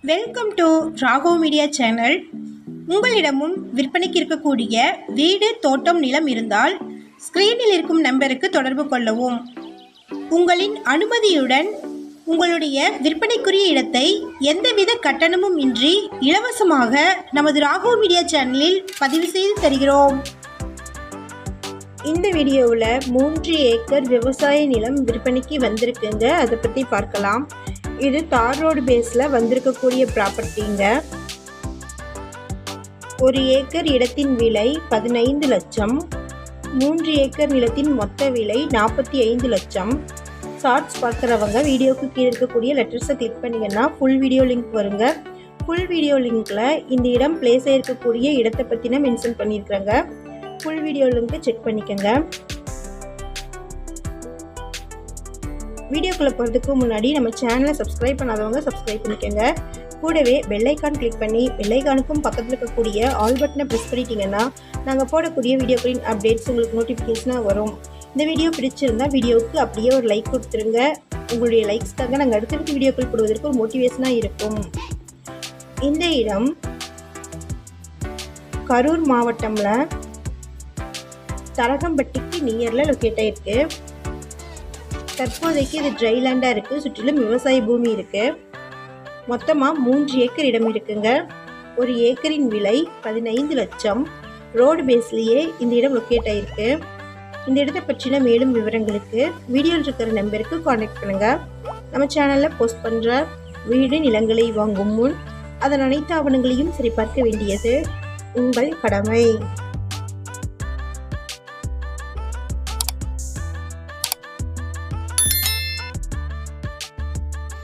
Welcome to Raghav media channel. உங்களிடமும் விற்பனைக்கு இருக்கக்கூடிய வீடு, தோட்டம், நிலம் இருந்தால் ஸ்க்ரீனில் இருக்கும் நம்பருக்கு தொடர்பு கொள்ளவும். உங்களின் அனுமதியுடன் உங்களுடைய விற்பனைக்குரிய இடத்தை எந்தவித கட்டணமும் இன்றி இலவசமாக நமது ராகவ் மீடியா சேனலில் பதிவு செய்து தருகிறோம். இந்த வீடியோவில் 3 ஏக்கர் விவசாய நிலம் விற்பனைக்கு வந்திருக்குங்க. அதை பற்றி பார்க்கலாம். இது தார் ரோடு பேஸில் வந்திருக்கக்கூடிய ப்ராப்பர்ட்டிங்க. 1 ஏக்கர் இடத்தின் விலை 15 லட்சம். 3 ஏக்கர் நிலத்தின் மொத்த விலை 45 லட்சம். ஷார்ட்ஸ் பார்க்குறவங்க வீடியோக்கு கீழே இருக்கக்கூடிய லெட்டர்ஸை கிளிக் பண்ணிங்கன்னா ஃபுல் வீடியோ லிங்க் வருங்க. ஃபுல் வீடியோ லிங்க்கில் இந்த இடம் பிளேஸ் ஆகிருக்கக்கூடிய இடத்தை பற்றின மென்ஷன் பண்ணியிருக்கிறேங்க. ஃபுல் வீடியோ லிங்க்கை செக் பண்ணிக்கோங்க. வீடியோக்குள்ளே போகிறதுக்கு முன்னாடி நம்ம சேனலை சப்ஸ்கிரைப் பண்ணாதவங்க சப்ஸ்கிரைப் பண்ணிக்கோங்க. கூடவே பெல் ஐக்கான் கிளிக் பண்ணி பெல் ஐக்கானுக்கும் பக்கத்தில் இருக்கக்கூடிய ஆல் பட்டனை ப்ரெஸ் பண்ணிட்டீங்கன்னா நாங்கள் போடக்கூடிய வீடியோக்களின் அப்டேட்ஸ் உங்களுக்கு நோட்டிஃபிகேஷனாக வரும். இந்த வீடியோ பிடிச்சிருந்தால் வீடியோவுக்கு அப்படியே ஒரு லைக் கொடுத்துருங்க. உங்களுடைய லைக்ஸ்க்காக நாங்கள் அடுத்தடுத்த வீடியோக்கள் போடுவதற்கு ஒரு மோட்டிவேஷனாக இருக்கும். இந்த இடம் கரூர் மாவட்டமில் தரகம்பட்டிக்கு நியரில் லொக்கேட் ஆகிருக்கு. தற்போதைக்கு இது ட்ரை லேண்டாக இருக்குது. சுற்றிலும் விவசாய பூமி இருக்குது. மொத்தமாக 3 ஏக்கர் இடம் இருக்குங்க. 1 ஏக்கரின் விலை 15 லட்சம். ரோடு பேஸ்லேயே இந்த இடம் லொக்கேட் ஆகிருக்கு. இந்த இடத்தை பற்றின மேலும் விவரங்களுக்கு வீடியோவில் இருக்கிற நம்பருக்கு கான்டாக்ட் பண்ணுங்கள். நம்ம சேனலில் போஸ்ட் பண்ணுற வீடு, நிலங்களை வாங்கும் முன் அதன் அனைத்து ஆவணங்களையும் சரிபார்க்க வேண்டியது உங்கள் கடமை.